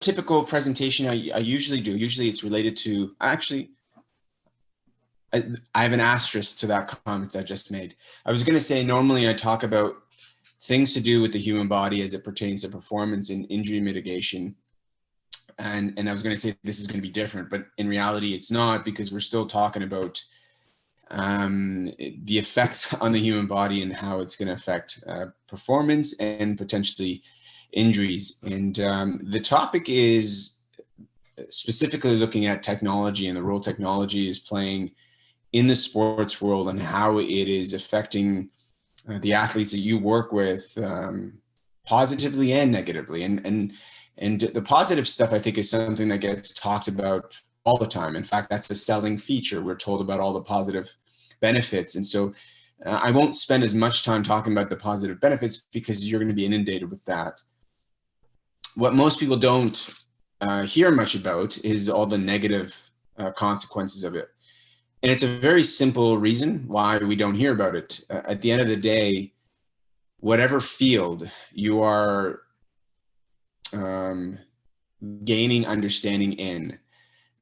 typical presentation I usually do, usually it's related to, actually, I have an asterisk to that comment I just made. I was going to say, normally I talk about things to do with the human body as it pertains to performance and injury mitigation. And I was going to say this is going to be different, but in reality it's not, because we're still talking about the effects on the human body and how it's going to affect performance and potentially injuries. And the topic is specifically looking at technology and the role technology is playing in the sports world and how it is affecting the athletes that you work with, positively and negatively. And the positive stuff, I think, is something that gets talked about all the time. In fact, that's the selling feature. We're told about all the positive benefits. And so I won't spend as much time talking about the positive benefits because you're going to be inundated with that. What most people don't hear much about is all the negative consequences of it. And it's a very simple reason why we don't hear about it. At the end of the day, whatever field you are gaining understanding in,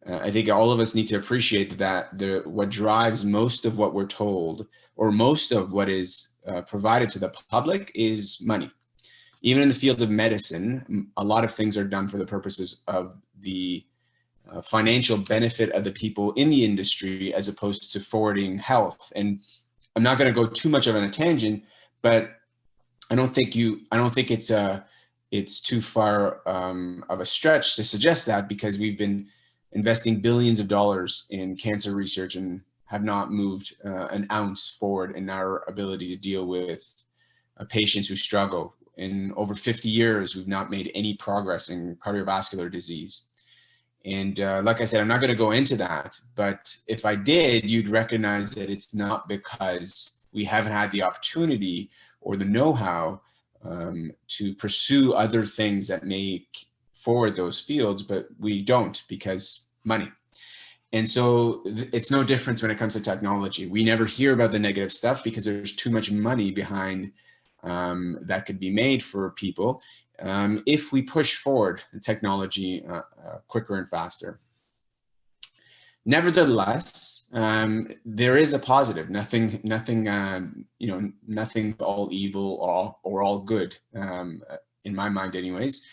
I think all of us need to appreciate that what drives most of what we're told, or most of what is provided to the public, is money. Even in the field of medicine, a lot of things are done for the purposes of the financial benefit of the people in the industry, as opposed to forwarding health. And I'm not going to go too much of on a tangent, but I don't think it's too far of a stretch to suggest that, because we've been investing billions of dollars in cancer research and have not moved an ounce forward in our ability to deal with patients who struggle. In over 50 years, we've not made any progress in cardiovascular disease. And like I said, I'm not going to go into that, but if I did, you'd recognize that it's not because we haven't had the opportunity or the know-how to pursue other things that may forward those fields, but we don't, because money. And so it's no difference when it comes to technology. We never hear about the negative stuff because there's too much money behind that could be made for people if we push forward the technology quicker and faster. Nevertheless, there is a positive. Nothing all evil or all good, in my mind anyways.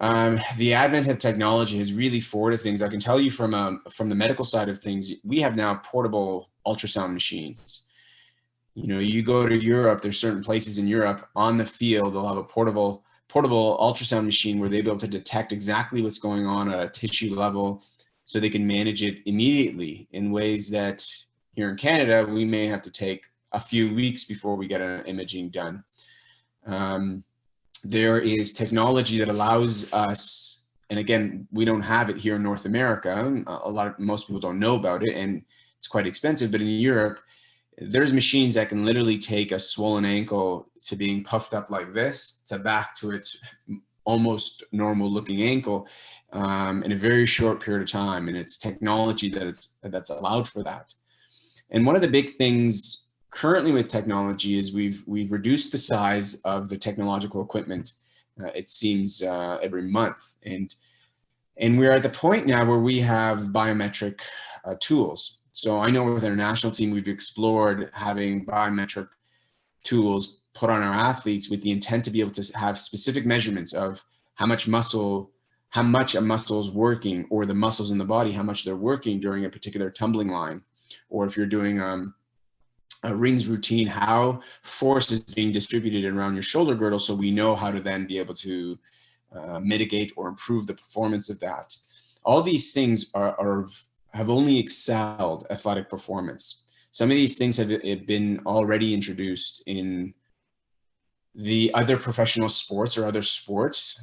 The advent of technology has really forwarded things. I can tell you from the medical side of things, we have now portable ultrasound machines. You go to Europe, there's certain places in Europe on the field, they'll have a portable ultrasound machine where they'll be able to detect exactly what's going on at a tissue level, so they can manage it immediately, in ways that here in Canada, we may have to take a few weeks before we get an imaging done. There is technology that allows us, and again, we don't have it here in North America. Most people don't know about it, and it's quite expensive, but in Europe, there's machines that can literally take a swollen ankle to being puffed up like this to back to its almost normal looking ankle in a very short period of time. And it's technology that's allowed for that. And one of the big things currently with technology is we've reduced the size of the technological equipment, it seems, every month. And we're at the point now where we have biometric tools. So I know with our national team, we've explored having biometric tools put on our athletes with the intent to be able to have specific measurements of how much a muscle is working, or the muscles in the body, how much they're working during a particular tumbling line. Or if you're doing a rings routine, how force is being distributed around your shoulder girdle, so we know how to then be able to mitigate or improve the performance of that. All these things have only excelled athletic performance. Some of these things have been already introduced in the other professional sports or other sports.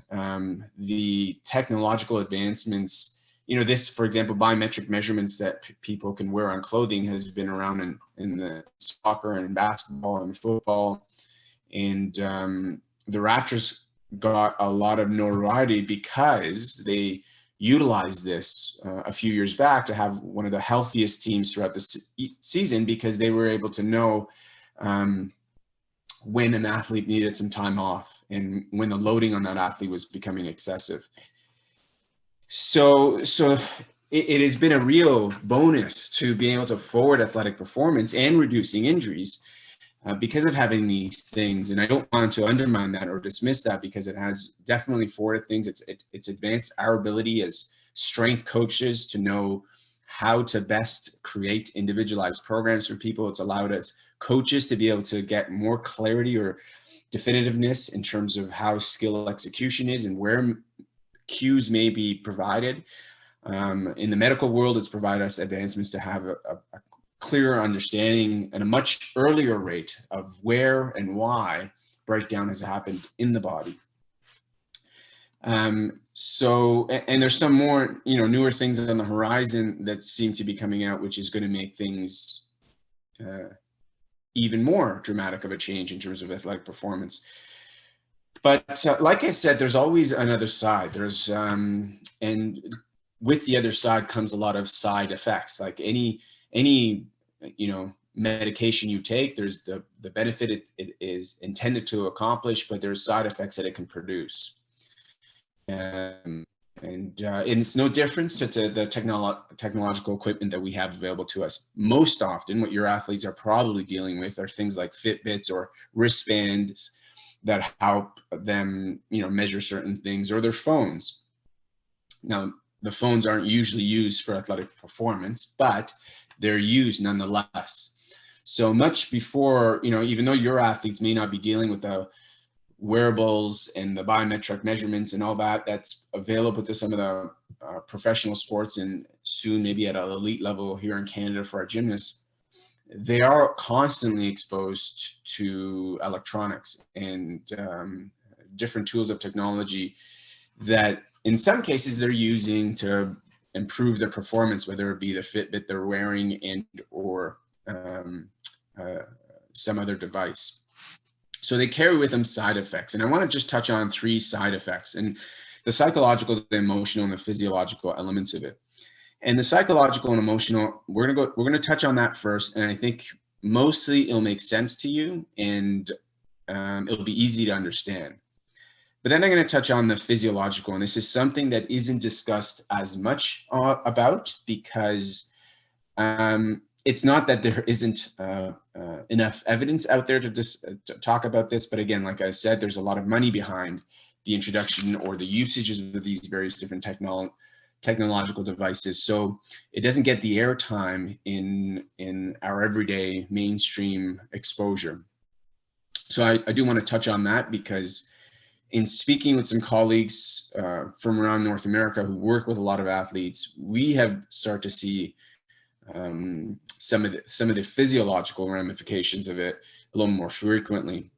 The technological advancements, this, for example, biometric measurements that people can wear on clothing has been around in the soccer and basketball and football. And the Raptors got a lot of notoriety because they utilized this a few years back to have one of the healthiest teams throughout the season, because they were able to know when an athlete needed some time off and when the loading on that athlete was becoming excessive. So it has been a real bonus to being able to forward athletic performance and reducing injuries because of having these things. And I don't want to undermine that or dismiss that, because it has definitely forwarded things. It's advanced our ability as strength coaches to know how to best create individualized programs for people. It's allowed us coaches to be able to get more clarity or definitiveness in terms of how skill execution is and where cues may be provided. In the medical world, it's provided us advancements to have a clearer understanding at a much earlier rate of where and why breakdown has happened in the body. So, and there's some more, newer things on the horizon that seem to be coming out, which is going to make things even more dramatic of a change in terms of athletic performance. But like I said, there's always another side. There's, and with the other side comes a lot of side effects. Like any medication you take, there's the benefit it is intended to accomplish, but there's side effects that it can produce. And it's no difference to the technological equipment that we have available to us. Most often, what your athletes are probably dealing with are things like Fitbits or wristbands that help them, measure certain things, or their phones. Now, the phones aren't usually used for athletic performance, but they're used nonetheless. So much before, even though your athletes may not be dealing with the wearables and the biometric measurements and all that, that's available to some of the professional sports and soon maybe at an elite level here in Canada for our gymnasts, they are constantly exposed to electronics and different tools of technology that in some cases they're using to improve their performance, whether it be the Fitbit they're wearing and or some other device. So they carry with them side effects. And I want to just touch on 3 side effects, and the psychological, the emotional, and the physiological elements of it. And the psychological and emotional, we're going to touch on that first. And I think mostly it'll make sense to you and it'll be easy to understand. But then I'm going to touch on the physiological. And this is something that isn't discussed as much about, because it's not that there isn't enough evidence out there to talk about this. But again, like I said, there's a lot of money behind the introduction or the usages of these various different technological devices. So it doesn't get the airtime in our everyday mainstream exposure. So I do want to touch on that, because in speaking with some colleagues from around North America who work with a lot of athletes, we have started to see some of the physiological ramifications of it a little more frequently.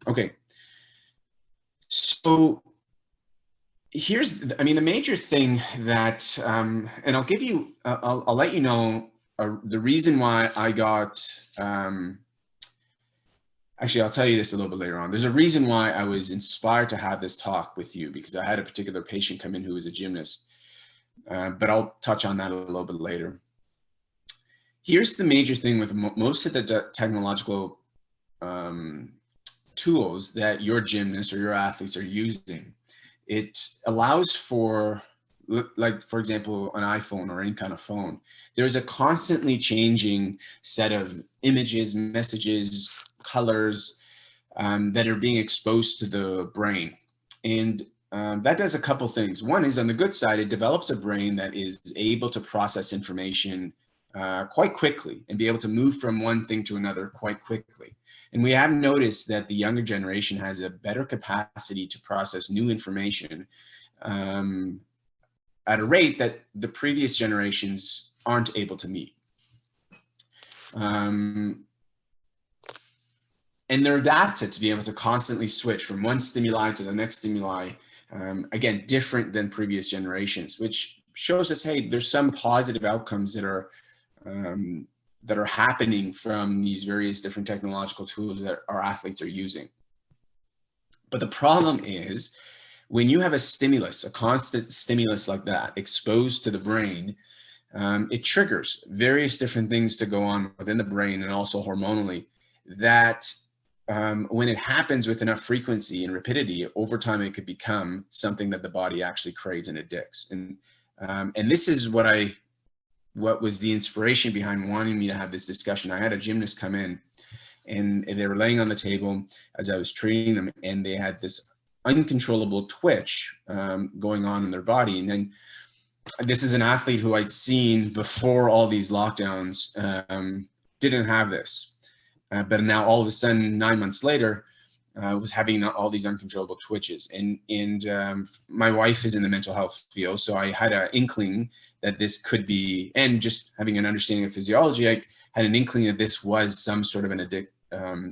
Okay, so here's, the major thing that, and I'll give you, I'll let you know the reason why I got, actually, I'll tell you this a little bit later on. There's a reason why I was inspired to have this talk with you, because I had a particular patient come in who was a gymnast, but I'll touch on that a little bit later. Here's the major thing with most of the technological tools that your gymnasts or your athletes are using. It allows for, like, for example, an iPhone or any kind of phone. There's a constantly changing set of images, messages, colors that are being exposed to the brain. And that does a couple things. One is, on the good side, it develops a brain that is able to process information quite quickly and be able to move from one thing to another quite quickly. And we have noticed that the younger generation has a better capacity to process new information at a rate that the previous generations aren't able to meet. And they're adapted to be able to constantly switch from one stimuli to the next stimuli, again, different than previous generations, which shows us, hey, there's some positive outcomes that are happening from these various different technological tools that our athletes are using. But the problem is, when you have a stimulus, a constant stimulus like that exposed to the brain, it triggers various different things to go on within the brain and also hormonally that when it happens with enough frequency and rapidity, over time it could become something that the body actually craves and addicts. And this is what was the inspiration behind wanting me to have this discussion. I had a gymnast come in, and they were laying on the table as I was treating them, and they had this uncontrollable twitch going on in their body. And then this is an athlete who I'd seen before all these lockdowns, didn't have this. But now all of a sudden, 9 months later, was having all these uncontrollable twitches. And my wife is in the mental health field, so I had an inkling that this could be, and just having an understanding of physiology, I had an inkling that this was some sort of an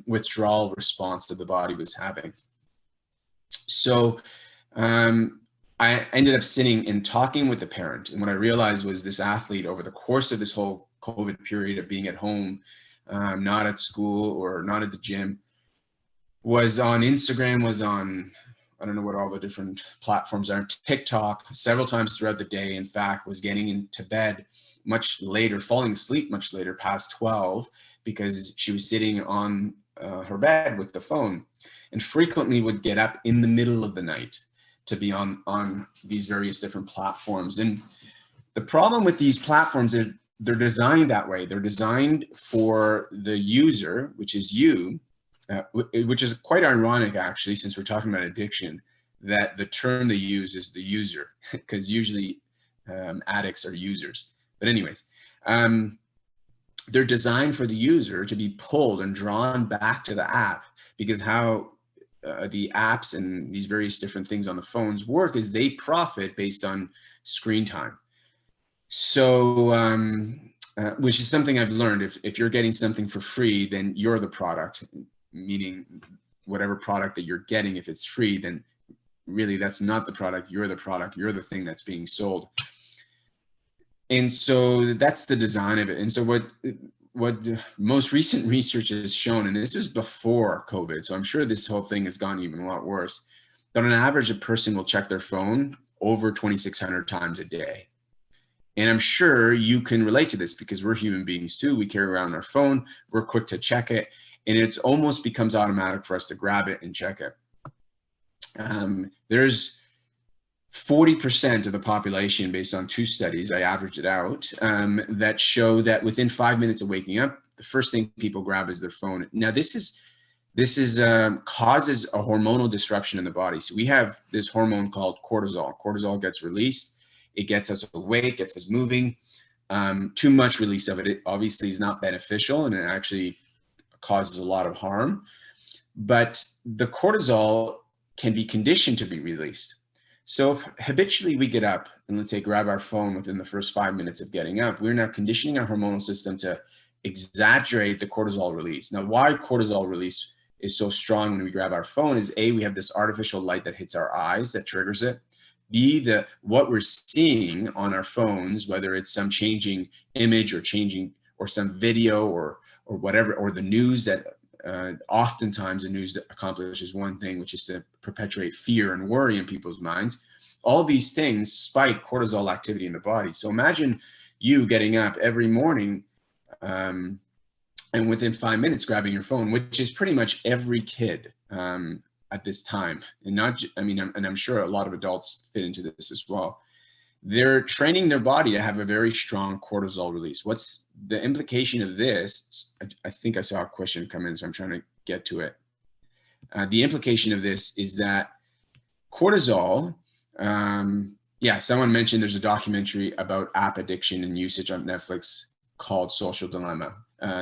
withdrawal response that the body was having. So I ended up sitting and talking with the parent. And what I realized was this athlete, over the course of this whole COVID period of being at home, not at school or not at the gym, was on Instagram, was on, I don't know what all the different platforms are, TikTok, several times throughout the day. In fact, was getting into bed much later, falling asleep much later, past 12, because she was sitting on her bed with the phone, and frequently would get up in the middle of the night to be on these various different platforms. And the problem with these platforms is they're designed that way. They're designed for the user, which is you, which is quite ironic, actually, since we're talking about addiction, that the term they use is the user, because usually addicts are users. But anyways, they're designed for the user to be pulled and drawn back to the app, because how the apps and these various different things on the phones work is they profit based on screen time. So, which is something I've learned. If you're getting something for free, then you're the product, meaning whatever product that you're getting, if it's free, then really that's not the product, you're the product, you're the thing that's being sold. And so that's the design of it. And so what most recent research has shown, and this was before COVID, so I'm sure this whole thing has gone even a lot worse, but on average, a person will check their phone over 2,600 times a day. And I'm sure you can relate to this, because we're human beings too. We carry around our phone, we're quick to check it, and it's almost becomes automatic for us to grab it and check it. There's 40% of the population, based on 2 studies, I averaged it out, that show that within 5 minutes of waking up, the first thing people grab is their phone. Now, this causes a hormonal disruption in the body. So we have this hormone called cortisol. Cortisol gets released. It gets us awake, gets us moving. Too much release of it obviously is not beneficial, and it actually causes a lot of harm. But the cortisol can be conditioned to be released. So if habitually we get up and, let's say, grab our phone within the first 5 minutes of getting up, we're now conditioning our hormonal system to exaggerate the cortisol release. Now, why cortisol release is so strong when we grab our phone is A, we have this artificial light that hits our eyes that triggers it. B, what we're seeing on our phones, whether it's some changing image or some video or whatever, or the news that oftentimes the news that accomplishes one thing, which is to perpetuate fear and worry in people's minds. All these things spike cortisol activity in the body. So imagine you getting up every morning and within 5 minutes grabbing your phone, which is pretty much every kid at this time. And I'm sure a lot of adults fit into this as well. They're training their body to have a very strong cortisol release. What's the implication of this? I think I saw a question come in, so I'm trying to get to it. The implication of this is that cortisol, someone mentioned there's a documentary about app addiction and usage on Netflix called Social Dilemma.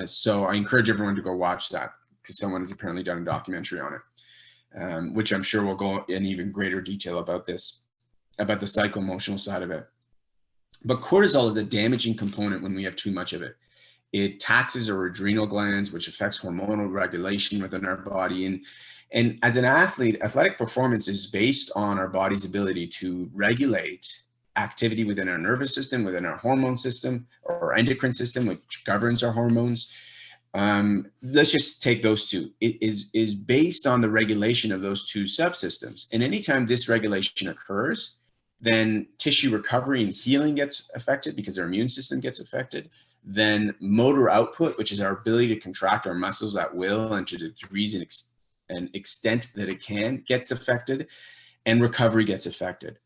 So I encourage everyone to go watch that, because someone has apparently done a documentary on it, which I'm sure will go in even greater detail about this, about the psycho-emotional side of it. But cortisol is a damaging component when we have too much of it. It taxes our adrenal glands, which affects hormonal regulation within our body. And as an athlete, athletic performance is based on our body's ability to regulate activity within our nervous system, within our hormone system, or our endocrine system, which governs our hormones. Let's just take those two. It is based on the regulation of those 2 subsystems. And anytime dysregulation occurs, then tissue recovery and healing gets affected, because our immune system gets affected. then motor output, which is our ability to contract our muscles at will and to the degrees and extent that it can, gets affected, and recovery gets affected.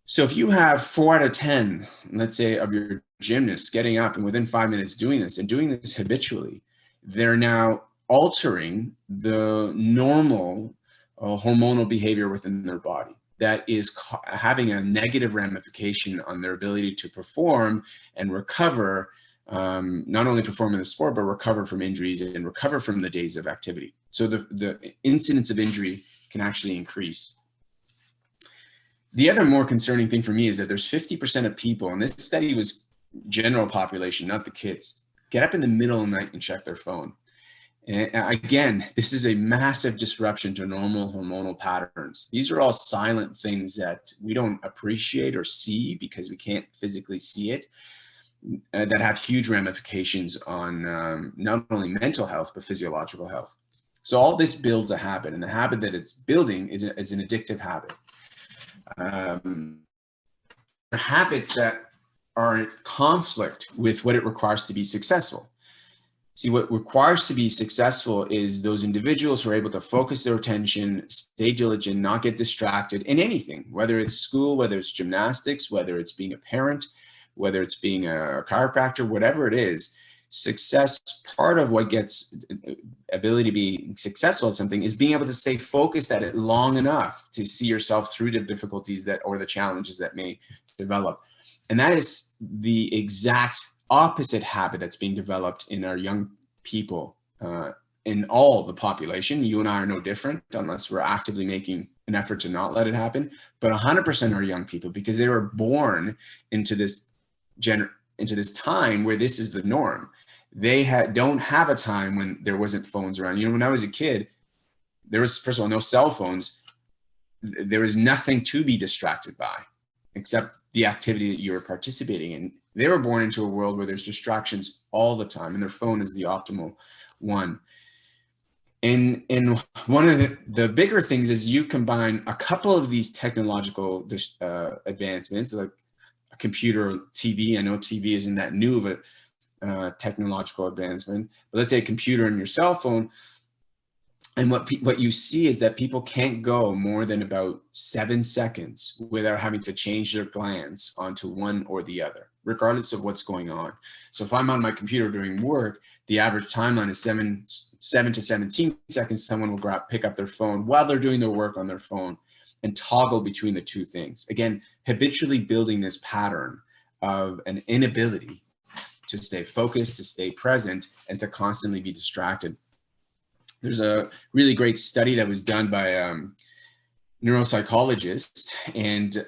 So if you have 4 out of 10, let's say, of your gymnasts getting up and within 5 minutes doing this and doing this habitually, they're now altering the normal hormonal behavior within their body that is having a negative ramification on their ability to perform and recover, not only perform in the sport, but recover from injuries and recover from the days of activity. So the incidence of injury can actually increase. The other more concerning thing for me is that there's 50% of people, and this study was general population, not the kids, get up in the middle of the night and check their phone. And again, this is a massive disruption to normal hormonal patterns. These are all silent things that we don't appreciate or see because we can't physically see it, that have huge ramifications on not only mental health, but physiological health. So all this builds a habit, and the habit that it's building is an addictive habit. Habits that are in conflict with what it requires to be successful. See, what requires to be successful is those individuals who are able to focus their attention, stay diligent, not get distracted in anything, whether it's school, whether it's gymnastics, whether it's being a parent, whether it's being a chiropractor, whatever it is. Success, part of what gets ability to be successful at something is being able to stay focused at it long enough to see yourself through the difficulties that, or the challenges that may develop. And that is the exact opposite habit that's being developed in our young people, in all the population. You and I are no different, unless we're actively making an effort to not let it happen. But 100% are young people, because they were born into this time where this is the norm. They don't have a time when there wasn't phones around. You know, when I was a kid, there was, first of all, no cell phones. There was nothing to be distracted by except the activity that you were participating in. They were born into a world where there's distractions all the time, and their phone is the optimal one. And one of the bigger things is you combine a couple of these technological advancements, like a computer, TV. I know TV isn't that new of a technological advancement, but let's say a computer and your cell phone. And what you see is that people can't go more than about 7 seconds without having to change their glance onto one or the other, regardless of what's going on. So if I'm on my computer during work, the average timeline is 7 to 17 seconds. Someone will pick up their phone while they're doing their work on their phone and toggle between the two things. Again, habitually building this pattern of an inability to stay focused, to stay present, and to constantly be distracted. There's a really great study that was done by neuropsychologists, and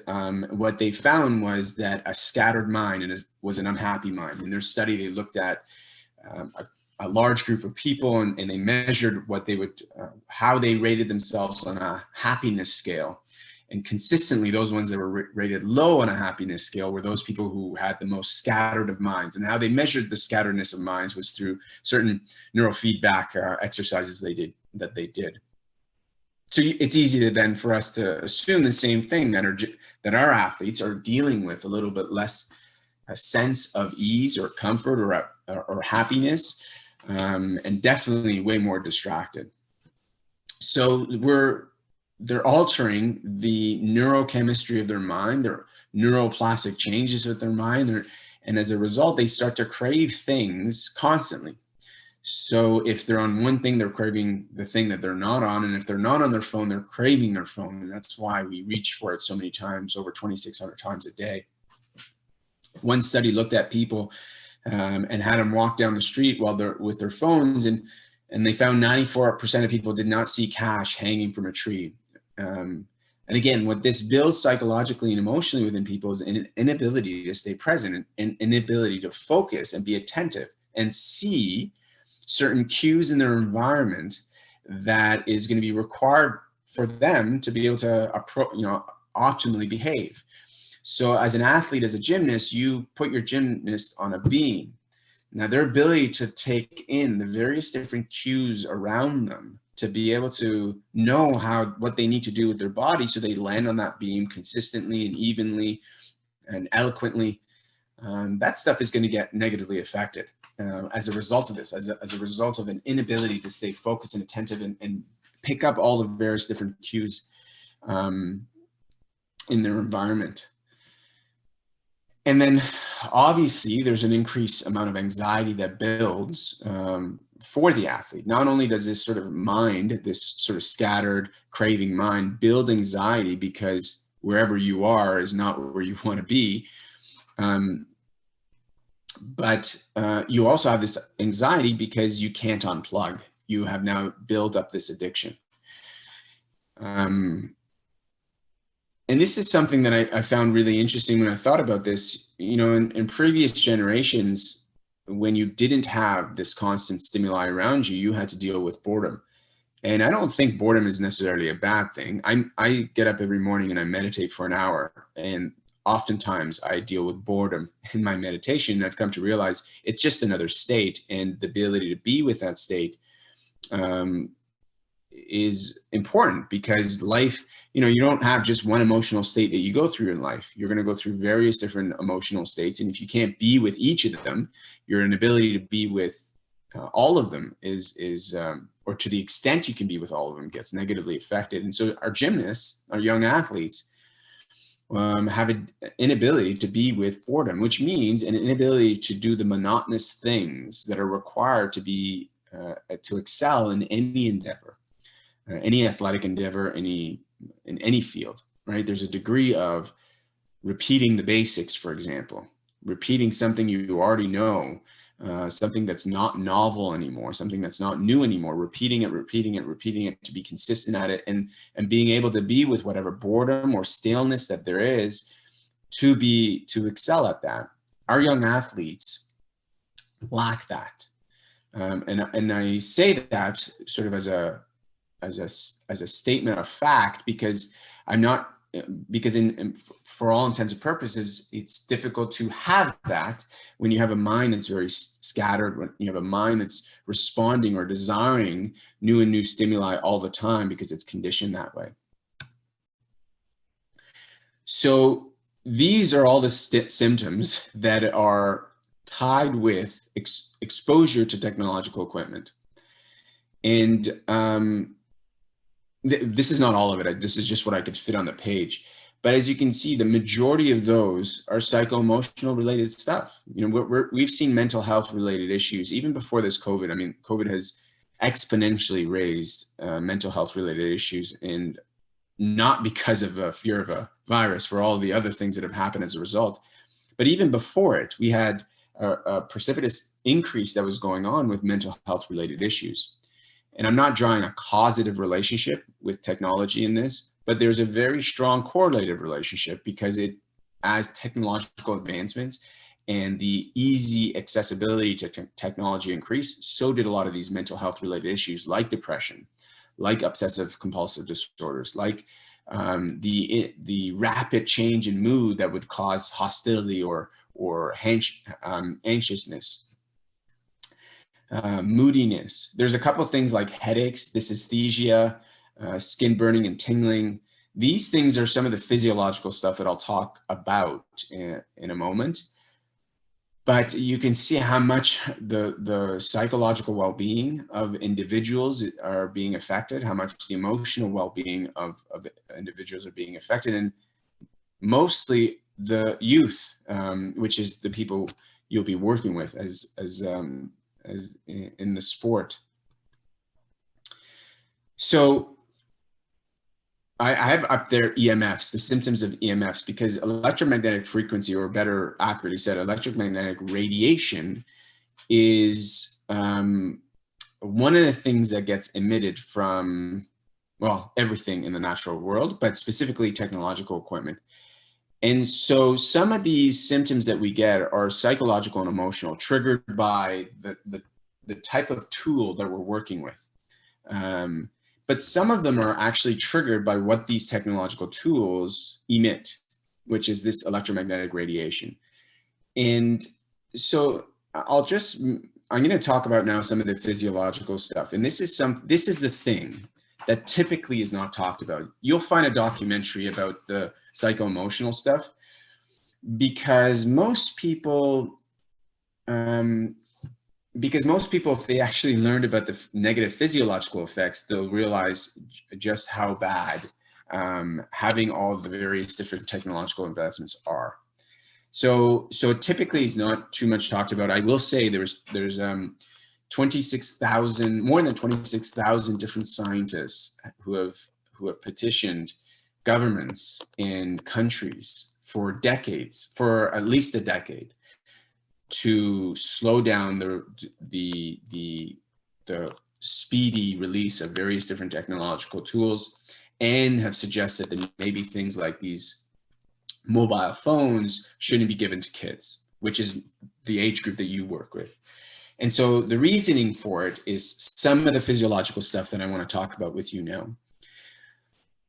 what they found was that a scattered mind was an unhappy mind. In their study, they looked at a large group of people, and they measured what they would, how they rated themselves on a happiness scale. And consistently, those ones that were rated low on a happiness scale were those people who had the most scattered of minds. And how they measured the scatteredness of minds was through certain neurofeedback exercises that they did. So it's easy then for us to assume the same thing, that our athletes are dealing with a little bit less a sense of ease or comfort or happiness, and definitely way more distracted. So they're altering the neurochemistry of their mind, their neuroplastic changes with their mind, and as a result, they start to crave things constantly. So if they're on one thing, they're craving the thing that they're not on, and if they're not on their phone, they're craving their phone, and that's why we reach for it so many times, over 2,600 times a day. One study looked at people and had them walk down the street while they're with their phones, and they found 94% of people did not see cash hanging from a tree. And again, what this builds psychologically and emotionally within people is an inability to stay present, and inability to focus and be attentive and see certain cues in their environment that is going to be required for them to be able to optimally behave. So as an athlete, as a gymnast, you put your gymnast on a beam. Now, their ability to take in the various different cues around them, to be able to know what they need to do with their body so they land on that beam consistently and evenly and eloquently, that stuff is going to get negatively affected as a result of this, as a result of an inability to stay focused and attentive and pick up all the various different cues in their environment. And then obviously there's an increased amount of anxiety that builds for the athlete. Not only does this sort of mind, this sort of scattered, craving mind, build anxiety because wherever you are is not where you want to be, but you also have this anxiety because you can't unplug. You have now built up this addiction. And this is something that I found really interesting when I thought about this. You know, in previous generations, when you didn't have this constant stimuli around you, you had to deal with boredom. And I don't think boredom is necessarily a bad thing. I get up every morning and I meditate for an hour. And oftentimes I deal with boredom in my meditation. And I've come to realize it's just another state. And the ability to be with that state is important, because life, you know, you don't have just one emotional state that you go through in life. You're going to go through various different emotional states. And if you can't be with each of them, your inability to be with all of them or to the extent you can be with all of them, gets negatively affected. And so our gymnasts, our young athletes, have an inability to be with boredom, which means an inability to do the monotonous things that are required to be to excel in any endeavor. Any athletic endeavor, in any field, right? There's a degree of repeating the basics, for example, repeating something you already know, something that's not novel anymore, something that's not new anymore, repeating it to be consistent at it, and being able to be with whatever boredom or staleness that there is to excel at that. Our young athletes lack that. And I say that sort of as a statement of fact, because for all intents and purposes, it's difficult to have that when you have a mind that's very scattered, when you have a mind that's responding or desiring new stimuli all the time, because it's conditioned that way. So these are all the symptoms that are tied with exposure to technological equipment. And this is not all of it. This is just what I could fit on the page. But as you can see, the majority of those are psycho-emotional related stuff. You know, we've seen mental health related issues even before this COVID. I mean, COVID has exponentially raised mental health related issues, and not because of a fear of a virus, for all the other things that have happened as a result. But even before it, we had a precipitous increase that was going on with mental health related issues. And I'm not drawing a causative relationship with technology in this, but there's a very strong correlative relationship, because as technological advancements and the easy accessibility to technology increased, so did a lot of these mental health related issues like depression, like obsessive compulsive disorders, like the rapid change in mood that would cause hostility or anxiousness. Moodiness. There's a couple of things like headaches, dysesthesia, skin burning and tingling. These things are some of the physiological stuff that I'll talk about in a moment. But you can see how much the psychological well-being of individuals are being affected, how much the emotional well-being of individuals are being affected, and mostly the youth, which is the people you'll be working with as in the sport. So I have up there EMFs, the symptoms of EMFs, because electromagnetic frequency, or better accurately said, electromagnetic radiation, is one of the things that gets emitted from, well, everything in the natural world, but specifically technological equipment. And so some of these symptoms that we get are psychological and emotional, triggered by the type of tool that we're working with. But some of them are actually triggered by what these technological tools emit, which is this electromagnetic radiation. And so I'm going to talk about now some of the physiological stuff. And this is the thing that typically is not talked about. You'll find a documentary about the psycho-emotional stuff, because most people, if they actually learned about the negative physiological effects, they'll realize just how bad having all the various different technological investments are. So typically it's not too much talked about. I will say there's 26,000, more than 26,000 different scientists who have petitioned governments in countries for decades, for at least a decade, to slow down the speedy release of various different technological tools, and have suggested that maybe things like these mobile phones shouldn't be given to kids, which is the age group that you work with. And so the reasoning for it is some of the physiological stuff that I want to talk about with you now.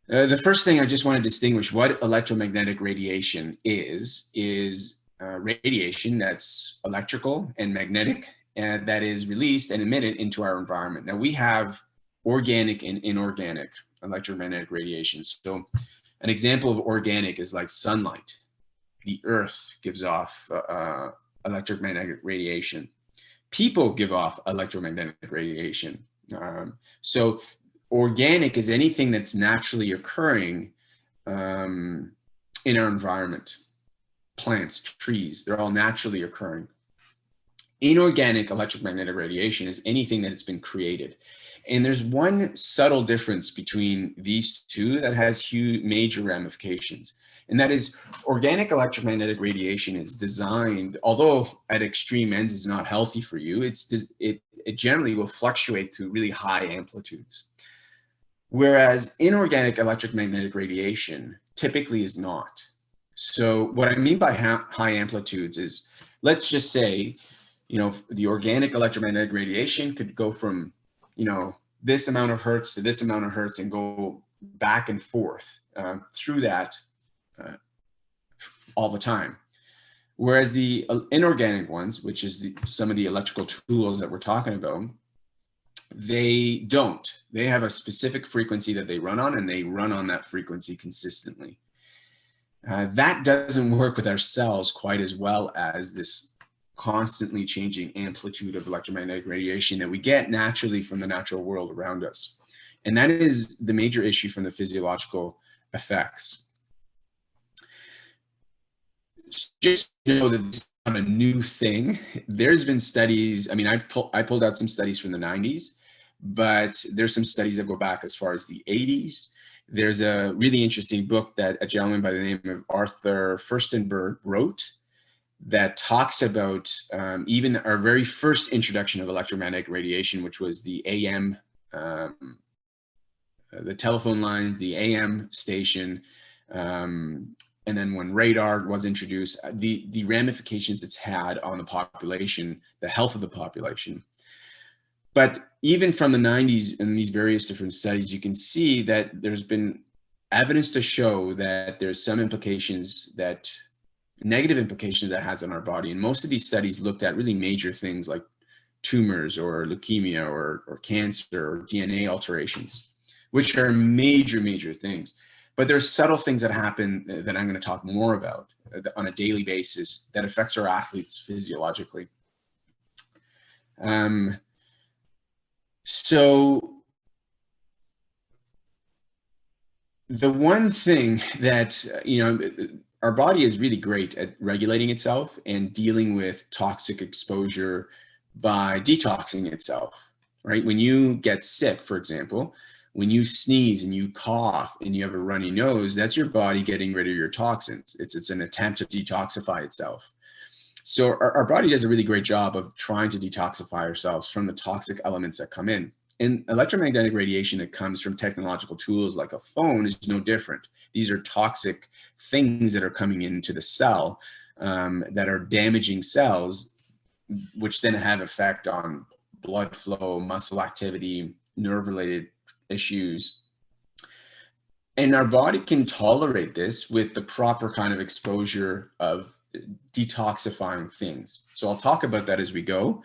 The first thing I just want to distinguish what electromagnetic radiation is radiation that's electrical and magnetic, and that is released and emitted into our environment. Now we have organic and inorganic electromagnetic radiation. So an example of organic is like sunlight. The earth gives off electromagnetic radiation. People give off electromagnetic radiation. So organic is anything that's naturally occurring in our environment. Plants, trees, they're all naturally occurring. Inorganic electromagnetic radiation is anything that has been created. And there's one subtle difference between these two that has huge, major ramifications. And that is organic electromagnetic radiation is designed, although at extreme ends is not healthy for you, it generally will fluctuate to really high amplitudes. Whereas inorganic electromagnetic radiation typically is not. So what I mean by high amplitudes is, let's just say, the organic electromagnetic radiation could go from, this amount of hertz to this amount of hertz and go back and forth through that all the time. Whereas the inorganic ones, which is some of the electrical tools that we're talking about, they don't. They have a specific frequency that they run on, and they run on that frequency consistently. That doesn't work with our cells quite as well as this constantly changing amplitude of electromagnetic radiation that we get naturally from the natural world around us. And that is the major issue from the physiological effects. Just that this is not a new thing. There's been studies, I pulled out some studies from the 90s, but there's some studies that go back as far as the 80s. There's a really interesting book that a gentleman by the name of Arthur Furstenberg wrote that talks about even our very first introduction of electromagnetic radiation, which was the AM, the telephone lines, the AM station, and then when radar was introduced, the ramifications it's had on the population, the health of the population. But even from the 90s in these various different studies, you can see that there's been evidence to show that there's some implications, negative implications that has on our body. And most of these studies looked at really major things like tumors or leukemia or cancer or DNA alterations, which are major, major things. But there's subtle things that happen that I'm going to talk more about on a daily basis that affects our athletes physiologically. So the one thing that, our body is really great at regulating itself and dealing with toxic exposure by detoxing itself, right? When you get sick, for example, when you sneeze and you cough and you have a runny nose, that's your body getting rid of your toxins. It's an attempt to detoxify itself. So our body does a really great job of trying to detoxify ourselves from the toxic elements that come in. And electromagnetic radiation that comes from technological tools like a phone is no different. These are toxic things that are coming into the cell that are damaging cells, which then have effect on blood flow, muscle activity, nerve-related issues. And our body can tolerate this with the proper kind of exposure of detoxifying things. So I'll talk about that as we go.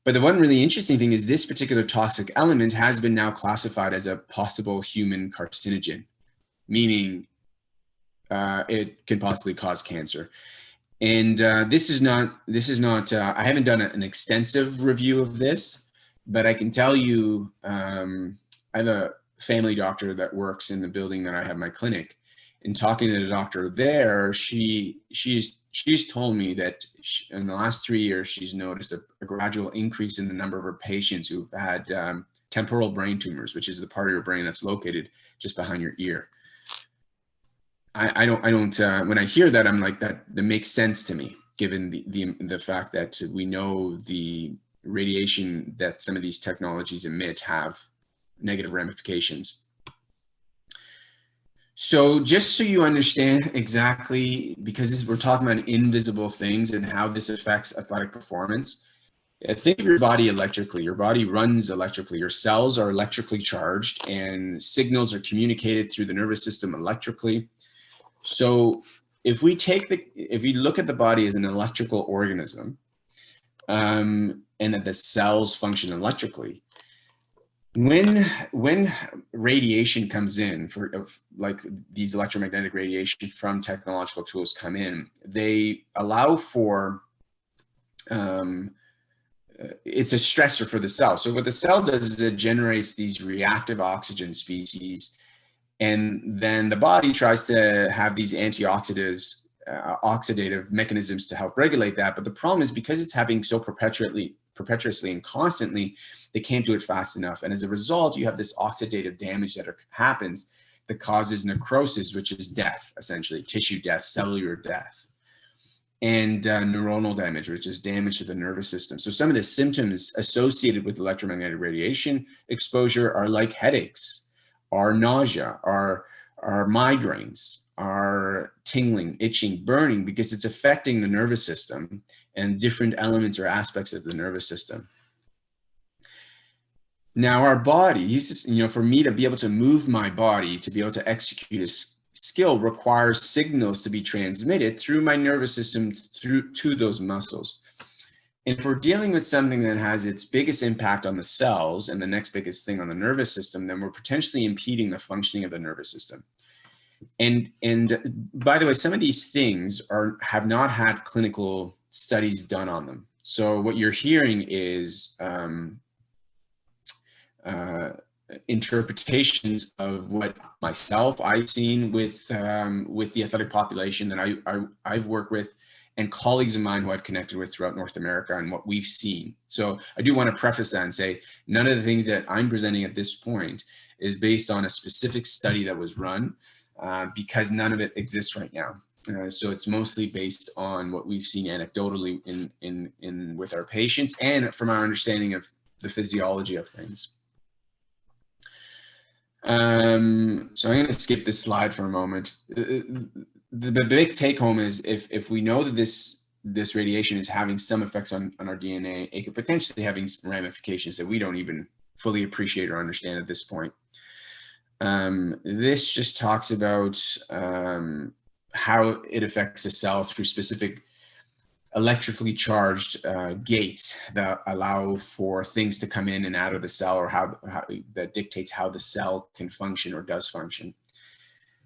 But the one really interesting thing is this particular toxic element has been now classified as a possible human carcinogen, meaning it can possibly cause cancer. And this is not, I haven't done an extensive review of this, but I can tell you, I have a family doctor that works in the building that I have my clinic. And talking to the doctor there, she's told me that in the last 3 years, she's noticed a gradual increase in the number of her patients who've had temporal brain tumors, which is the part of your brain that's located just behind your ear. I don't when I hear that, I'm like, that makes sense to me, given the fact that we know the radiation that some of these technologies emit have negative ramifications. So just so you understand exactly, because we're talking about invisible things and how this affects athletic performance, think of your body electrically. Your body runs electrically. Your cells are electrically charged, and signals are communicated through the nervous system electrically. So if we look at the body as an electrical organism, and that the cells function electrically, when radiation comes in, like these electromagnetic radiation from technological tools come in, they allow for it's a stressor for the cell. So what the cell does is it generates these reactive oxygen species, and then the body tries to have these antioxidants, oxidative mechanisms to help regulate that. But the problem is, because it's happening so perpetuously and constantly, they can't do it fast enough. And as a result, you have this oxidative damage that happens that causes necrosis, which is death, essentially, tissue death, cellular death, and neuronal damage, which is damage to the nervous system. So some of the symptoms associated with electromagnetic radiation exposure are like headaches, are nausea, are migraines, are tingling, itching, burning, because it's affecting the nervous system and different elements or aspects of the nervous system. Now, our bodies, for me to be able to move my body, to be able to execute a skill, requires signals to be transmitted through my nervous system to those muscles. And if we're dealing with something that has its biggest impact on the cells and the next biggest thing on the nervous system, then we're potentially impeding the functioning of the nervous system. And by the way, some of these things have not had clinical studies done on them. So what you're hearing is interpretations of what I've seen with the athletic population that I've worked with, and colleagues of mine who I've connected with throughout North America, and what we've seen. So I do want to preface that and say, none of the things that I'm presenting at this point is based on a specific study that was run, because none of it exists right now. So it's mostly based on what we've seen anecdotally in with our patients, and from our understanding of the physiology of things. So I'm going to skip this slide for a moment. The big take home is, if we know that this radiation is having some effects on our DNA, it could potentially having ramifications that we don't even fully appreciate or understand at this point. This just talks about how it affects the cell through specific electrically charged gates that allow for things to come in and out of the cell, or how that dictates how the cell can function or does function.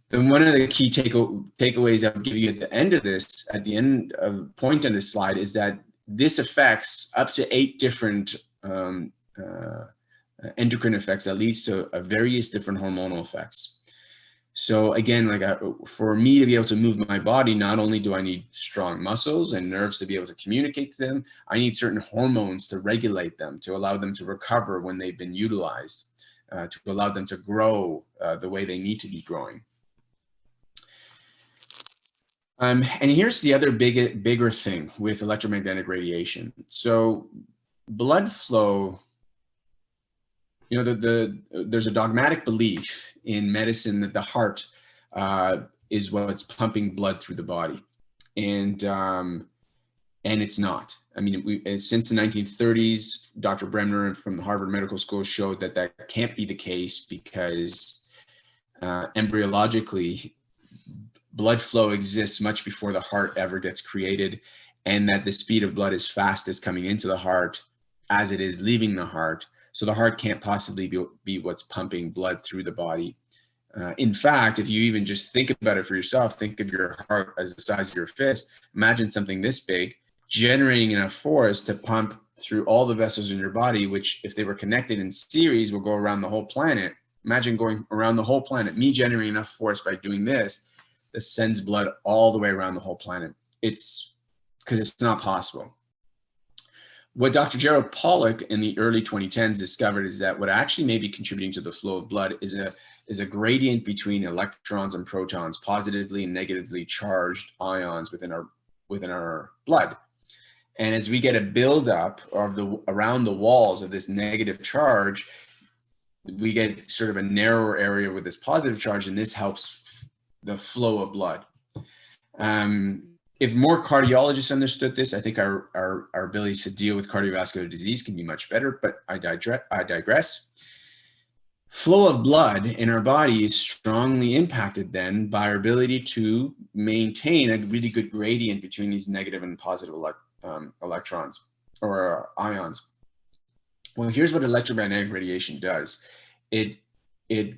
Then one of the key takeaways I would give you at the end of this, at the end of point on this slide, is that this affects up to 8 different endocrine effects that leads to various different hormonal effects. So again, for me to be able to move my body, not only do I need strong muscles and nerves to be able to communicate to them, I need certain hormones to regulate them, to allow them to recover when they've been utilized, to allow them to grow the way they need to be growing. And here's the other bigger thing with electromagnetic radiation. So blood flow, there's a dogmatic belief in medicine that the heart is what's pumping blood through the body, and it's not. I mean, since the 1930s, Dr. Bremner from the Harvard Medical School showed that can't be the case, because embryologically, blood flow exists much before the heart ever gets created, and that the speed of blood is fastest coming into the heart as it is leaving the heart. So the heart can't possibly be what's pumping blood through the body In fact, if you even just think about it for yourself, think of your heart as the size of your fist. Imagine something this big generating enough force to pump through all the vessels in your body, which if they were connected in series will go around the whole planet. Imagine going around the whole planet, me generating enough force by doing this sends blood all the way around the whole planet. It's because it's not possible. What Dr. Gerald Pollack in the early 2010s discovered is that what actually may be contributing to the flow of blood is a gradient between electrons and protons, positively and negatively charged ions within our blood. And as we get a buildup of around the walls of this negative charge, we get sort of a narrower area with this positive charge, and this helps the flow of blood. If more cardiologists understood this, I think our ability to deal with cardiovascular disease can be much better, but I digress. Flow of blood in our body is strongly impacted then by our ability to maintain a really good gradient between these negative and positive electrons or ions. Well, here's what electromagnetic radiation does. It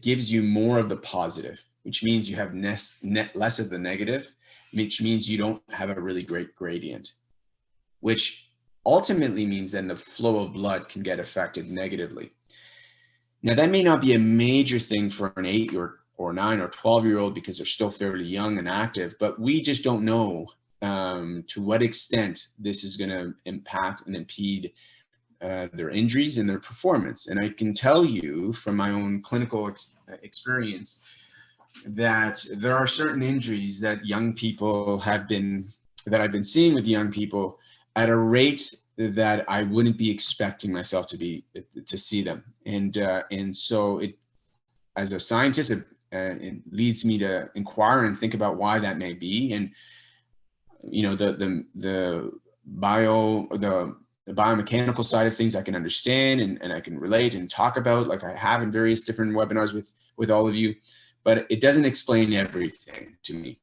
gives you more of the positive, which means you have less of the negative, which means you don't have a really great gradient, which ultimately means then the flow of blood can get affected negatively. Now, that may not be a major thing for an 8 or 9 or 12-year-old because they're still fairly young and active, but we just don't know to what extent this is going to impact and impede their injuries and their performance. And I can tell you from my own clinical experience that there are certain injuries that young people I've been seeing with young people at a rate that I wouldn't be expecting myself to see them. And so it, as a scientist, it leads me to inquire and think about why that may be. And you know, the biomechanical side of things I can understand and I can relate and talk about, like I have in various different webinars with all of you, but it doesn't explain everything to me.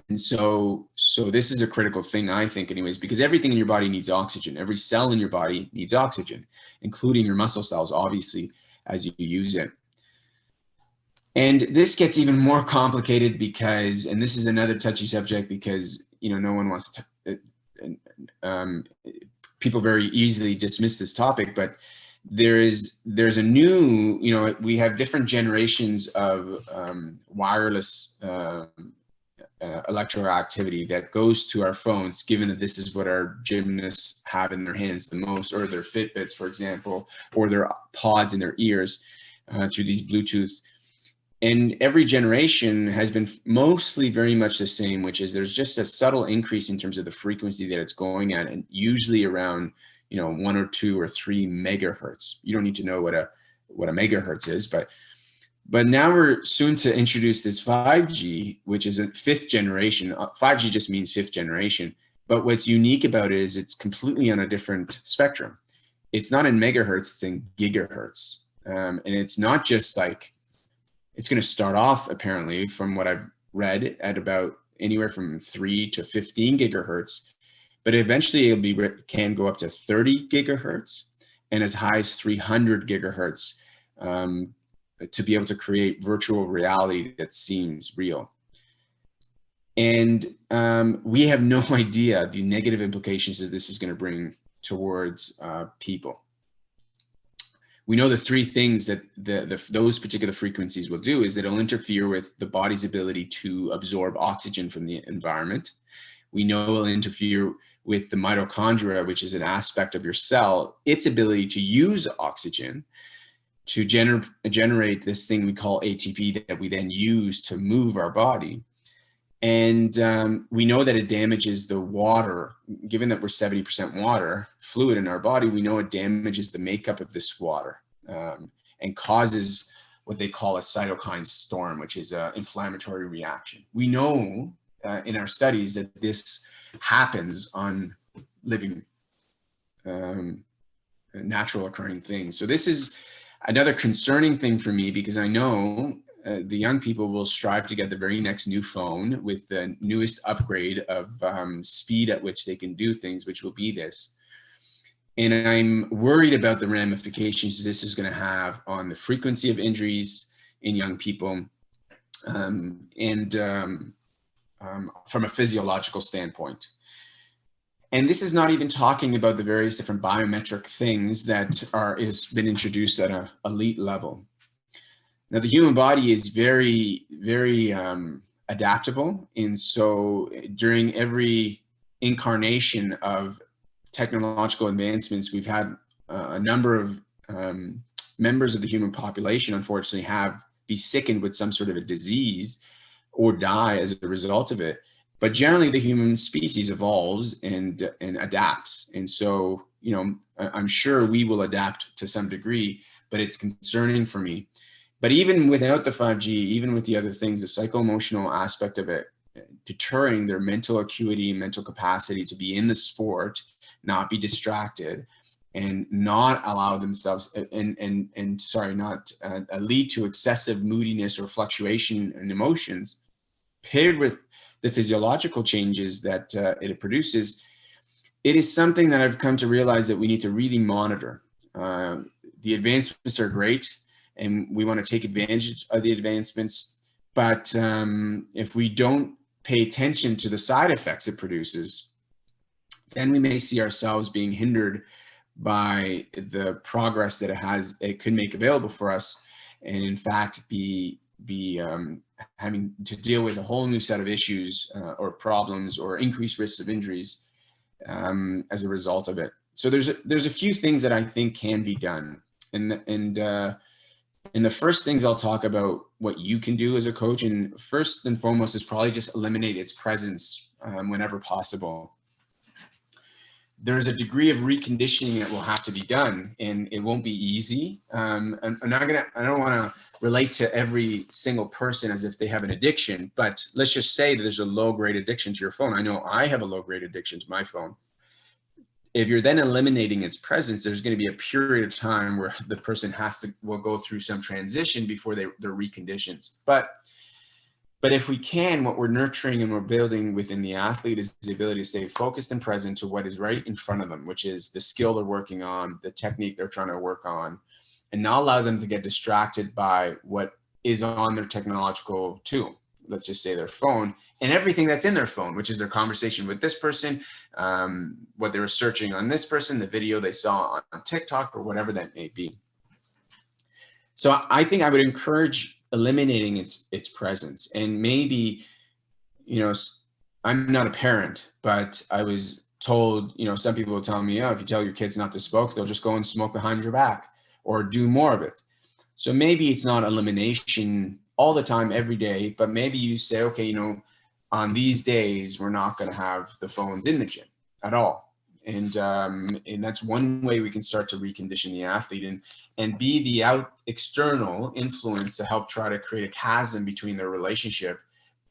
And so this is a critical thing, I think, anyways, because everything in your body needs oxygen. Every cell in your body needs oxygen, including your muscle cells, obviously, as you use it. And this gets even more complicated because, and this is another touchy subject because, you know, no one wants to, people very easily dismiss this topic, but there's a new, you know, we have different generations of wireless electroactivity that goes to our phones, given that this is what our gymnasts have in their hands the most, or their Fitbits, for example, or their pods in their ears through these Bluetooth. And every generation has been mostly very much the same, which is there's just a subtle increase in terms of the frequency that it's going at, and usually around, you know, 1 or 2 or 3 megahertz. You don't need to know what a megahertz is, but now we're soon to introduce this 5G, which is a 5th generation. 5G just means 5th generation. But what's unique about it is it's completely on a different spectrum. It's not in megahertz, it's in gigahertz. And it's not just like, it's going to start off, apparently, from what I've read, at about anywhere from 3 to 15 gigahertz. But eventually it can go up to 30 gigahertz and as high as 300 gigahertz to be able to create virtual reality that seems real. And we have no idea the negative implications that this is going to bring towards people. We know the 3 things that those particular frequencies will do is that it'll interfere with the body's ability to absorb oxygen from the environment. We know it'll interfere with the mitochondria, which is an aspect of your cell, its ability to use oxygen to generate this thing we call ATP that we then use to move our body. And we know that it damages the water. Given that we're 70% water fluid in our body, we know it damages the makeup of this water and causes what they call a cytokine storm, which is an inflammatory reaction. We know in our studies that this happens on living, natural occurring things. So this is another concerning thing for me, because I know the young people will strive to get the very next new phone with the newest upgrade of speed at which they can do things, which will be this. And I'm worried about the ramifications this is going to have on the frequency of injuries in young people, and from a physiological standpoint. And this is not even talking about the various different biometric things that is been introduced at an elite level. Now, the human body is very, very adaptable. And so during every incarnation of technological advancements, we've had a number of members of the human population, unfortunately, be sickened with some sort of a disease or die as a result of it. But generally, the human species evolves and adapts. And so, you know, I'm sure we will adapt to some degree, but it's concerning for me. But even without the 5G, even with the other things, the psycho-emotional aspect of it, deterring their mental acuity, mental capacity to be in the sport, not be distracted, and not allow themselves not lead to excessive moodiness or fluctuation in emotions, paired with the physiological changes that it produces, it is something that I've come to realize that we need to really monitor. The advancements are great, and we want to take advantage of the advancements, but if we don't pay attention to the side effects it produces, then we may see ourselves being hindered by the progress that it could make available for us, and in fact be having to deal with a whole new set of issues or problems or increased risks of injuries as a result of it. So there's a few things that I think can be done, and the first things I'll talk about what you can do as a coach, and first and foremost is probably just eliminate its presence whenever possible. There's a degree of reconditioning that will have to be done, and it won't be easy. I don't want to relate to every single person as if they have an addiction, but let's just say that there's a low-grade addiction to your phone. I know I have a low-grade addiction to my phone. If you're then eliminating its presence, there's going to be a period of time where the person will go through some transition before they're reconditioned. But if we can, what we're nurturing and we're building within the athlete is the ability to stay focused and present to what is right in front of them, which is the skill they're working on, the technique they're trying to work on, and not allow them to get distracted by what is on their technological tool. Let's just say their phone and everything that's in their phone, which is their conversation with this person, what they were searching on this person, the video they saw on TikTok, or whatever that may be. So I think I would encourage eliminating its presence. And maybe, you know, I'm not a parent, but I was told, you know, some people will tell me, oh, if you tell your kids not to smoke, they'll just go and smoke behind your back or do more of it. So maybe it's not elimination all the time, every day, but maybe you say, okay, you know, on these days, we're not going to have the phones in the gym at all. And that's one way we can start to recondition the athlete and be the external influence to help try to create a chasm between their relationship,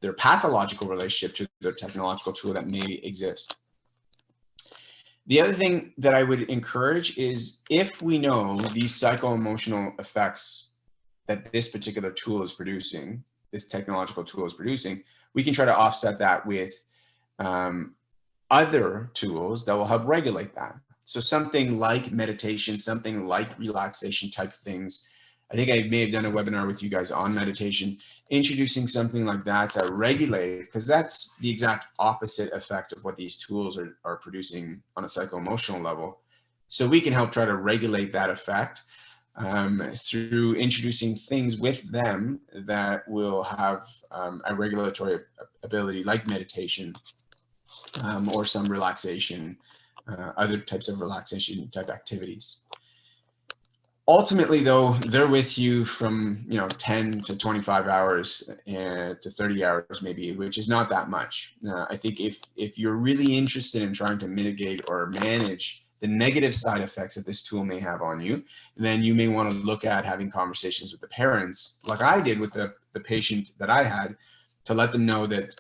their pathological relationship to their technological tool that may exist. The other thing that I would encourage is, if we know these psycho-emotional effects that this particular tool is producing, this technological tool is producing, we can try to offset that with other tools that will help regulate that. So something like meditation, something like relaxation type things. I think I may have done a webinar with you guys on meditation, introducing something like that to regulate, because that's the exact opposite effect of what these tools are producing on a psycho-emotional level. So we can help try to regulate that effect through introducing things with them that will have a regulatory ability, like meditation or some relaxation, other types of relaxation type activities. Ultimately, though, they're with you from 10 to 25 hours to 30 hours maybe, which is not that much. I think if you're really interested in trying to mitigate or manage the negative side effects that this tool may have on you, then you may want to look at having conversations with the parents, like I did with the patient that I had, to let them know that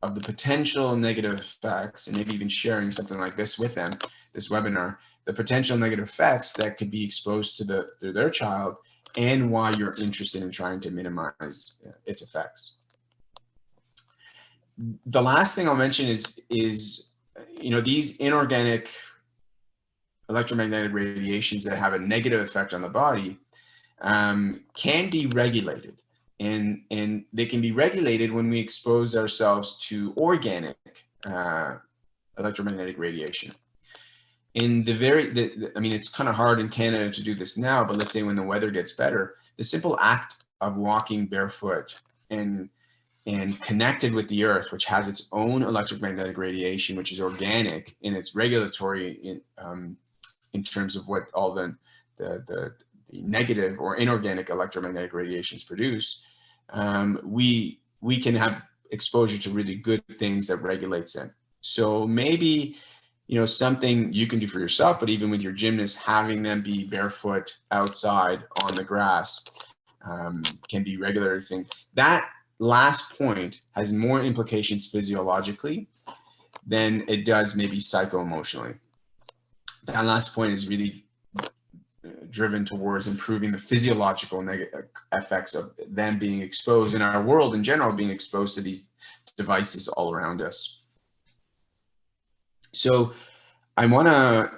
of the potential negative effects, and maybe even sharing something like this with them, this webinar, the potential negative effects that could be exposed to their child, and why you're interested in trying to minimize its effects. The last thing I'll mention is these inorganic electromagnetic radiations that have a negative effect on the body. can be regulated. And they can be regulated when we expose ourselves to organic electromagnetic radiation. In I mean, it's kind of hard in Canada to do this now, but let's say when the weather gets better, the simple act of walking barefoot and connected with the earth, which has its own electromagnetic radiation, which is organic and it's regulatory in terms of what all the negative or inorganic electromagnetic radiations produce, we can have exposure to really good things that regulates it. So maybe, you know, something you can do for yourself, but even with your gymnasts, having them be barefoot outside on the grass can be regular thing. That last point has more implications physiologically than it does maybe psycho-emotionally. That last point is really driven towards improving the physiological effects of them being exposed, in our world in general, being exposed to these devices all around us. So I want to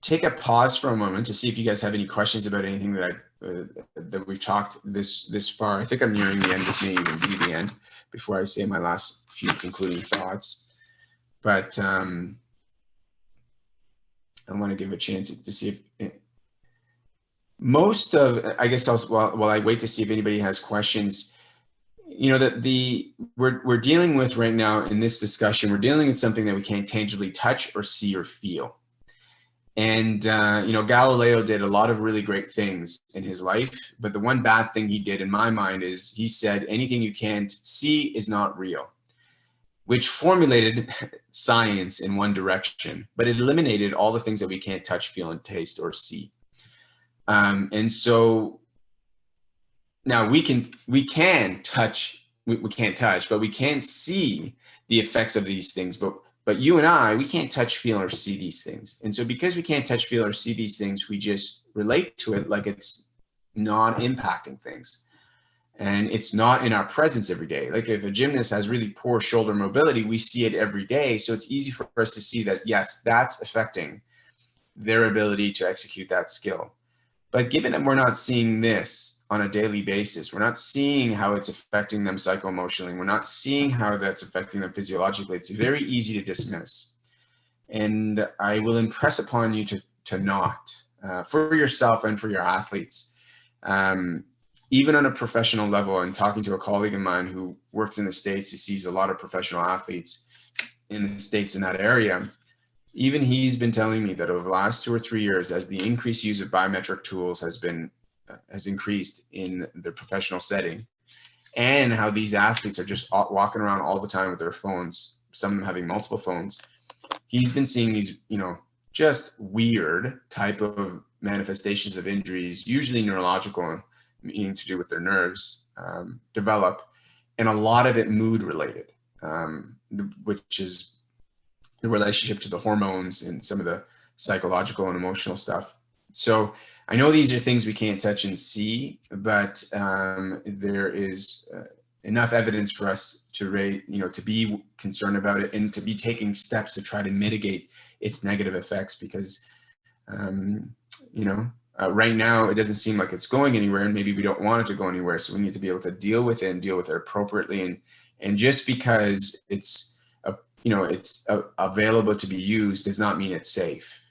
take a pause for a moment to see if you guys have any questions about anything that that we've talked this far. I think I'm nearing the end. This may even be the end before I say my last few concluding thoughts. But I want to give a chance to see if most of, I guess, while I wait to see if anybody has questions, you know, that we're dealing with right now in this discussion, we're dealing with something that we can't tangibly touch or see or feel. And, you know, Galileo did a lot of really great things in his life, but the one bad thing he did in my mind is he said, anything you can't see is not real, which formulated science in one direction, but it eliminated all the things that we can't touch, feel, and taste or see. And so now we can't touch, but we can see the effects of these things. But you and I, we can't touch, feel, or see these things. And so because we can't touch, feel, or see these things, we just relate to it like it's non-impacting things. And it's not in our presence every day. Like if a gymnast has really poor shoulder mobility, we see it every day. So it's easy for us to see that, yes, that's affecting their ability to execute that skill. But given that we're not seeing this on a daily basis, we're not seeing how it's affecting them psycho-emotionally, we're not seeing how that's affecting them physiologically, it's very easy to dismiss. And I will impress upon you to not, for yourself and for your athletes. Even on a professional level, and talking to a colleague of mine who works in the States, he sees a lot of professional athletes in the States in that area. Even he's been telling me that over the last 2 or 3 years, as the increased use of biometric tools has increased in the professional setting, and how these athletes are just walking around all the time with their phones, some of them having multiple phones, he's been seeing these, you know, just weird type of manifestations of injuries, usually neurological, meaning to do with their nerves, develop, and a lot of it mood related, which is the relationship to the hormones and some of the psychological and emotional stuff. So I know these are things we can't touch and see, but there is enough evidence for us to to be concerned about it and to be taking steps to try to mitigate its negative effects, because right now it doesn't seem like it's going anywhere, and maybe we don't want it to go anywhere. So we need to be able to deal with it and deal with it appropriately. And just because it's available to be used does not mean it's safe.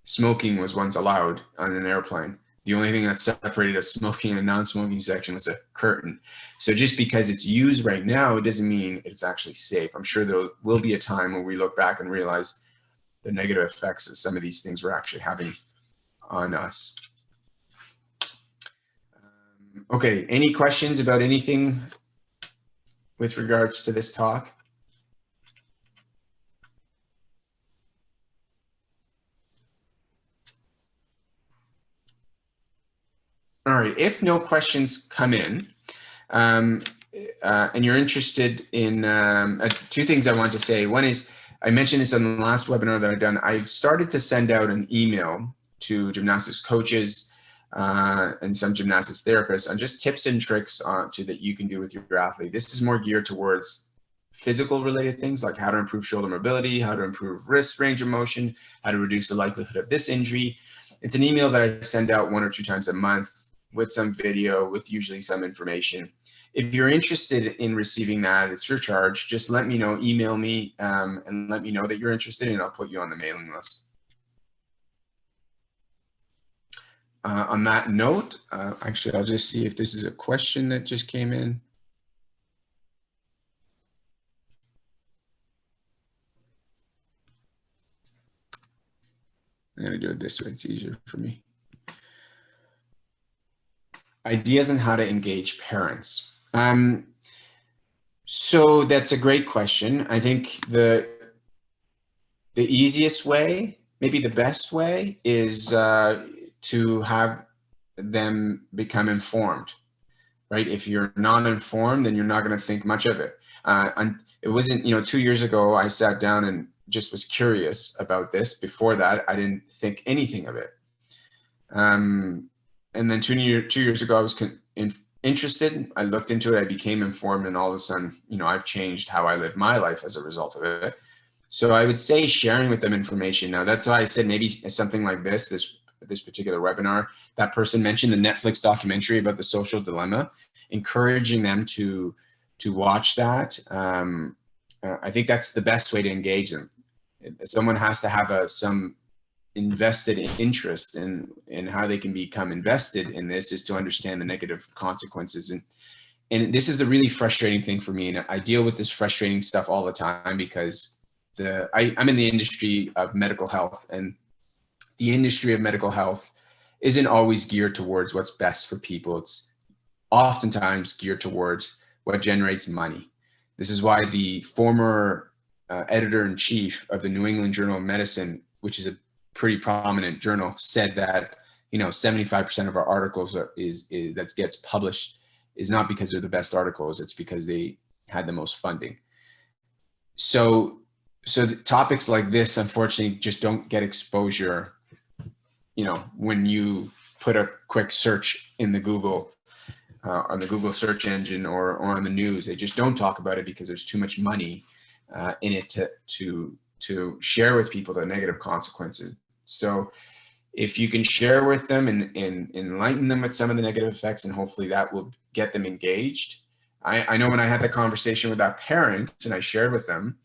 Smoking was once allowed on an airplane. The only thing that separated a smoking and non-smoking section was a curtain. So just because it's used right now, it doesn't mean it's actually safe. I'm sure there will be a time when we look back and realize the negative effects that some of these things were actually having on us. Okay, any questions about anything with regards to this talk? All right, if no questions come in, and you're interested in two things I want to say. One is, I mentioned this on the last webinar that I've done. I've started to send out an email to gymnastics coaches and some gymnastics therapists on just tips and tricks that you can do with your athlete. This is more geared towards physical related things, like how to improve shoulder mobility, how to improve wrist range of motion, how to reduce the likelihood of this injury. It's an email that I send out 1 or 2 times a month with some video, with usually some information. If you're interested in receiving that, it's your charge. Just let me know, email me, and let me know that you're interested, and I'll put you on the mailing list. On that note, actually, I'll just see if this is a question that just came in. I'm going to do it this way. It's easier for me. Ideas on how to engage parents. So that's a great question. I think the easiest way, maybe the best way, is to have them become informed, right? If you're not informed, then you're not going to think much of it. And it wasn't, 2 years ago, I sat down and just was curious about this. Before that, I didn't think anything of it. And then 2 years ago, I was interested. I looked into it. I became informed, and all of a sudden, I've changed how I live my life as a result of it. So I would say sharing with them information. Now, that's why I said maybe something like this particular webinar. That person mentioned the Netflix documentary about the social dilemma, encouraging them to watch that. I think that's the best way to engage them. Someone has to have some invested interest in how they can become invested in this, is to understand the negative consequences. And this is the really frustrating thing for me. And I deal with this frustrating stuff all the time because I'm in the industry of medical health, and the industry of medical health isn't always geared towards what's best for people. It's oftentimes geared towards what generates money. This is why the former editor-in-chief of the New England Journal of Medicine, which is a pretty prominent journal, said that 75% of our articles that gets published is not because they're the best articles, it's because they had the most funding. So the topics like this, unfortunately, just don't get exposure. When you put a quick search in the Google, on the Google search engine, or on the news, they just don't talk about it because there's too much money in it to share with people the negative consequences. So if you can share with them and enlighten them with some of the negative effects, and hopefully that will get them engaged. I know when I had the conversation with that parent and I shared with them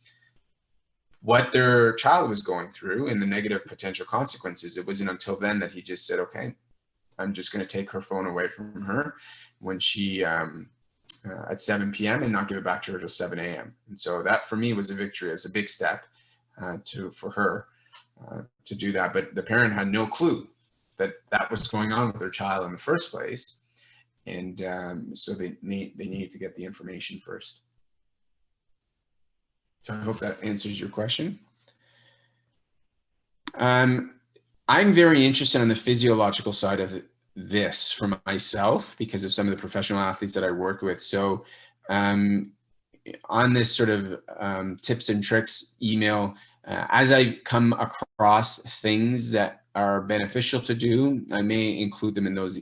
what their child was going through and the negative potential consequences, it wasn't until then that he just said, okay, I'm just going to take her phone away from her when she at 7 p.m. and not give it back to her till 7 a.m. And so that for me was a victory. It was a big step for her to do that. But the parent had no clue that was going on with their child in the first place. And so they needed to get the information first. So I hope that answers your question. I'm very interested in the physiological side of this for myself because of some of the professional athletes that I work with. So on this sort of tips and tricks email, as I come across things that are beneficial to do, I may include them in those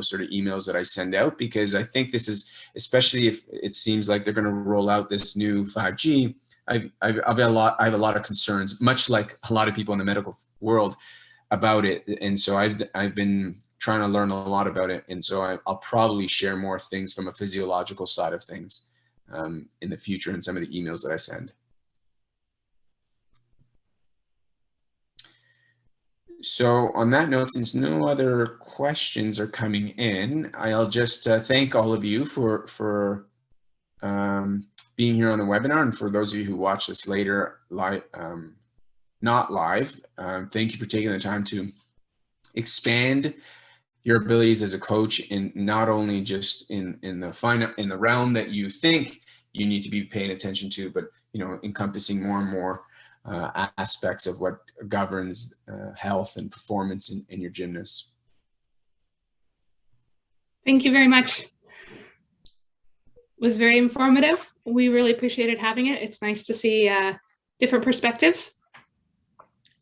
sort of emails that I send out, because I think this is, especially if it seems like they're going to roll out this new 5G, I have a lot of concerns, much like a lot of people in the medical world, about it. And so I've been trying to learn a lot about it. And so I'll probably share more things from a physiological side of things in the future in some of the emails that I send. So on that note, since no other questions are coming in, I'll just thank all of you for being here on the webinar, and for those of you who watch this later, not live, thank you for taking the time to expand your abilities as a coach, in not only just in the realm that you think you need to be paying attention to, but encompassing more and more aspects of what governs health and performance in your gymnasts. Thank you very much. It was very informative. We really appreciated having it. It's nice to see different perspectives.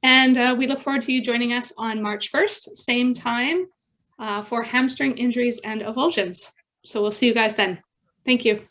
And we look forward to you joining us on March 1st, same time, for hamstring injuries and avulsions. So we'll see you guys then. Thank you.